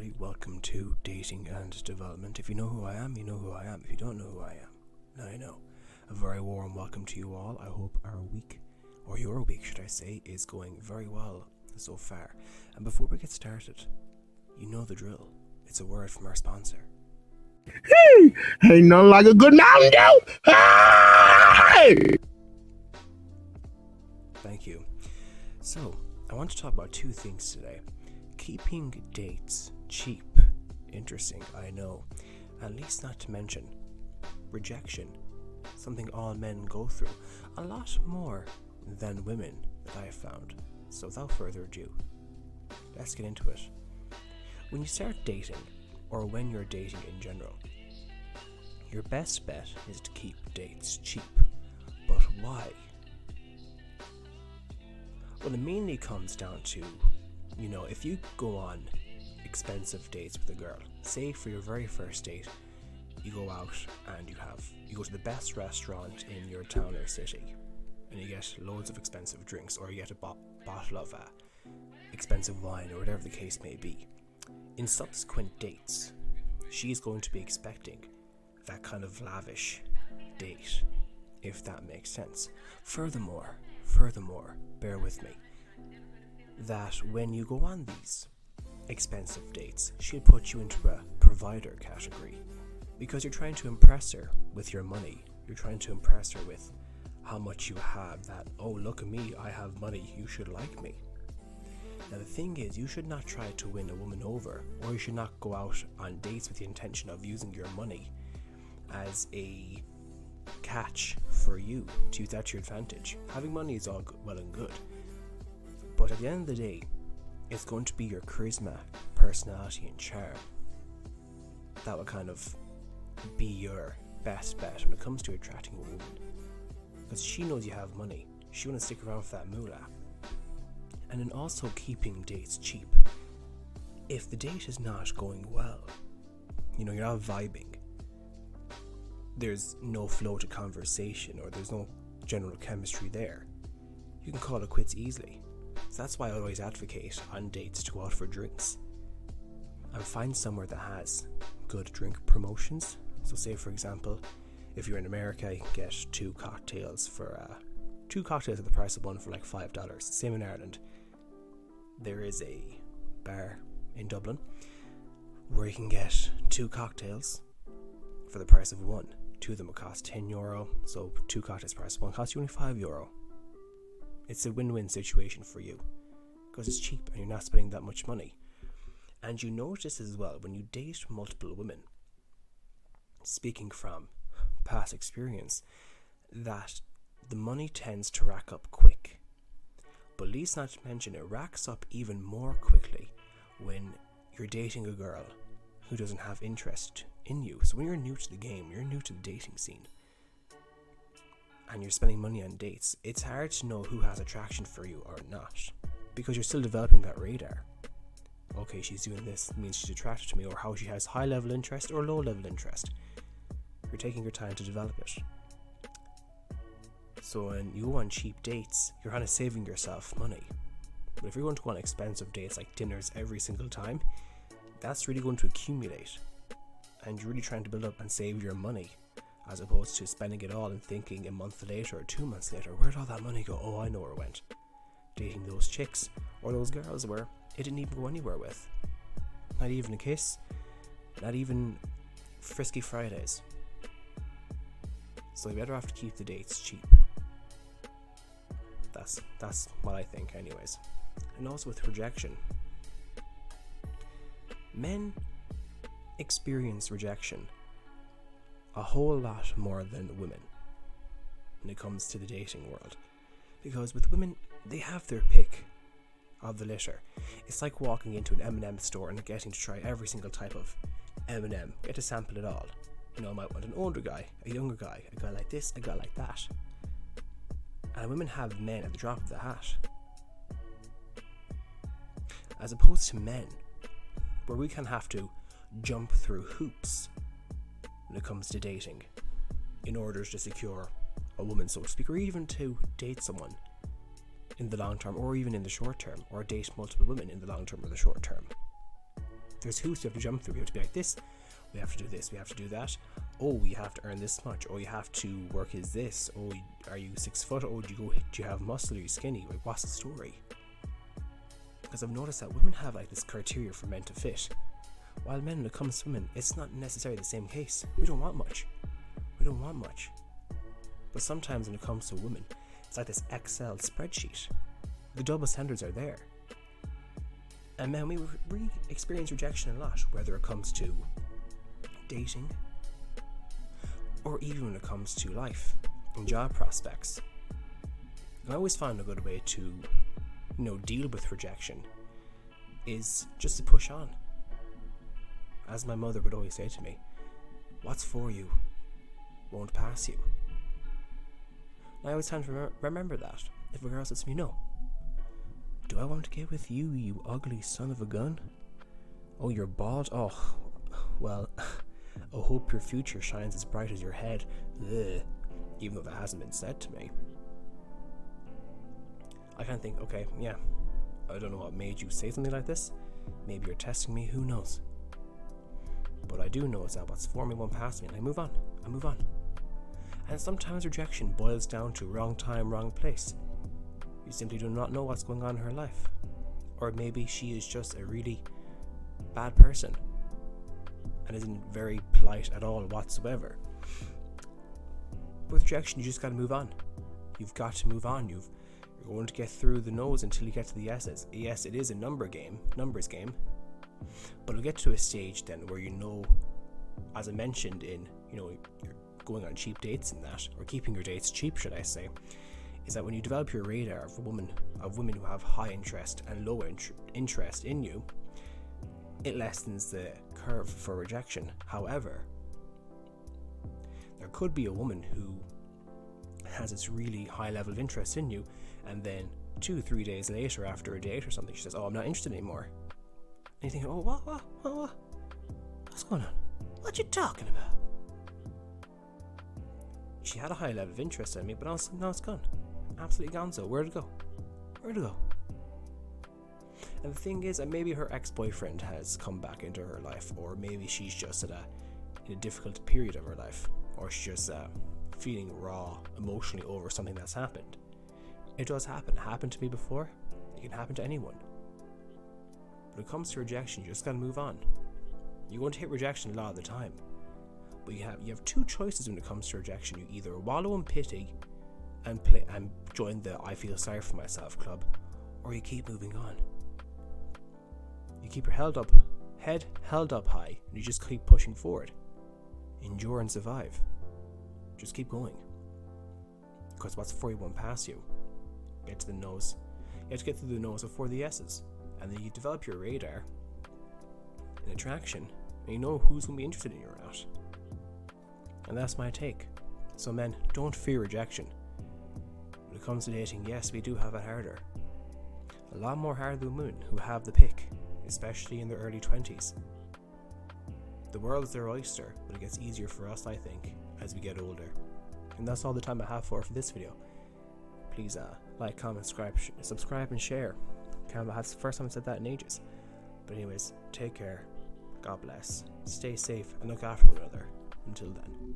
everybody. Welcome to Dating and Development. If you know who I am, you know who I am. If you don't know who I am, now you know. A very warm welcome to you all. I hope our week, or your week should I say, is going very well so far. And before we get started, you know the drill. It's a word from our sponsor. Hey, ain't nothing like a good Mountain Dew. Hey! Thank you. So, I want to talk about two things today. Keeping dates cheap. Interesting, I know. At least not to mention rejection. Something all men go through. A lot more than women that I have found. So without further ado, let's get into it. When you start dating, or when you're dating in general, your best bet is to keep dates cheap. But why? Well, it mainly comes down to, if you go on expensive dates with a girl, say for your very first date, you go out and you go to the best restaurant in your town or city, and you get loads of expensive drinks, or you get a bottle of expensive wine, or whatever the case may be. In subsequent dates, she's going to be expecting that kind of lavish date, if that makes sense. Furthermore, bear with me, that when you go on these expensive dates, she'll put you into a provider category, because you're trying to impress her with your money. You're trying to impress her with how much you have, that, oh, look at me, I have money, you should like me. Now the thing is, you should not try to win a woman over, or you should not go out on dates with the intention of using your money as a catch for you to use that to your advantage. Having money is all well and good, but at the end of the day, it's going to be your charisma, personality and charm that will kind of be your best bet when it comes to attracting a woman, because she knows you have money. She wants to stick around for that moolah. And then also keeping dates cheap. If the date is not going well, you're not vibing, there's no flow to conversation, or there's no general chemistry there, you can call it quits easily. So that's why I always advocate on dates to go out for drinks and find somewhere that has good drink promotions. So say, for example, if you're in America, you can get two cocktails at the price of one for like $5. Same in Ireland. There is a bar in Dublin where you can get two cocktails for the price of one. Two of them will cost €10, so two cocktails price of one costs you only €5. It's a win-win situation for you, because it's cheap and you're not spending that much money. And you notice as well, when you date multiple women, speaking from past experience, that the money tends to rack up quick. But least not to mention, it racks up even more quickly when you're dating a girl who doesn't have interest in you. So when you're new to the game, you're new to the dating scene, and you're spending money on dates, it's hard to know who has attraction for you or not, because you're still developing that radar. Okay, she's doing this, means she's attracted to me, or how she has high level interest or low level interest. You're taking your time to develop it. So when you go on cheap dates, you're kind of saving yourself money. But if you're going to go on expensive dates like dinners every single time, that's really going to accumulate, and you're really trying to build up and save your money, as opposed to spending it all and thinking a month later or 2 months later, where'd all that money go? Oh, I know where it went. Dating those chicks or those girls where it didn't even go anywhere with. Not even a kiss, not even Frisky Fridays. So you better have to keep the dates cheap. That's what I think anyways. And also with rejection, men experience rejection a whole lot more than women when it comes to the dating world, because with women, they have their pick of the litter. It's like walking into an M&M store and getting to try every single type of M&M, get to sample it all. I might want an older guy, a younger guy, a guy like this, a guy like that. And women have men at the drop of the hat, as opposed to men, where we can have to jump through hoops when it comes to dating in order to secure a woman, so to speak, or even to date someone in the long term, or even in the short term, or date multiple women in the long term or the short term. There's hoops you have to jump through. You have to be like this. We have to do this. We have to do that. Oh, you have to earn this much. Oh, you have to work as this. Oh, are you 6 foot? Oh, do you have muscle? Are you skinny? Like, what's the story? Because I've noticed that women have like this criteria for men to fit, while men, when it comes to women, it's not necessarily the same case. We don't want much. But sometimes when it comes to women, it's like this Excel spreadsheet. The double standards are there. And man, we experience rejection a lot, whether it comes to dating or even when it comes to life and job prospects. I always find a good way to, deal with rejection is just to push on. As my mother would always say to me, what's for you won't pass you. And I always tend to remember that. If a girl says to me, no, do I want to get with you, you ugly son of a gun? Oh, you're bald? Oh, well, I hope your future shines as bright as your head. Ugh. Even though that hasn't been said to me. I kind of think, okay, yeah, I don't know what made you say something like this. Maybe you're testing me, who knows? But I do know is that what's for me won't pass me, and I move on. And sometimes rejection boils down to wrong time, wrong place. You simply do not know what's going on in her life. Or maybe she is just a really bad person and isn't very polite at all whatsoever. With rejection, you just gotta move on. You've got to move on. You're going to get through the no's until you get to the yeses. Yes, it is a numbers game, but it'll get to a stage then where as I mentioned in, you're going on cheap dates and that, or keeping your dates cheap, should I say, is that when you develop your radar of women who have high interest and low interest in you, it lessens the curve for rejection. However, there could be a woman who has this really high level of interest in you, and then 2-3 days later, after a date or something, she says, oh, I'm not interested anymore. And you think, oh, what? What's going on? What you talking about? She had a high level of interest in me, but now it's gone. Absolutely gone. So where'd it go? And the thing is that maybe her ex-boyfriend has come back into her life, or maybe she's just in a difficult period of her life, or she's just feeling raw emotionally over something that's happened. It does happen. It happened to me before. It can happen to anyone. When it comes to rejection, you just gotta move on. You're going to hit rejection a lot of the time, but you have 2 choices when it comes to rejection. You either wallow in pity and join the I feel sorry for myself club, or you keep moving on. You keep your head held up high, and you just keep pushing forward. Endure and survive. Just keep going, because what's for you won't pass you. Get to the no's. You have to get through the no's before the yeses, and then you develop your radar in attraction, and you know who's going to be interested in you or not. And that's my take. So men, don't fear rejection. When it comes to dating, yes, we do have it harder. A lot more harder than women who have the pick, especially in their early 20s. The world is their oyster, but it gets easier for us, I think, as we get older. And that's all the time I have for this video. Please like, comment, subscribe and share. That's the first time I said that in ages. But anyways, take care, God bless, stay safe, and look after one another. Until then.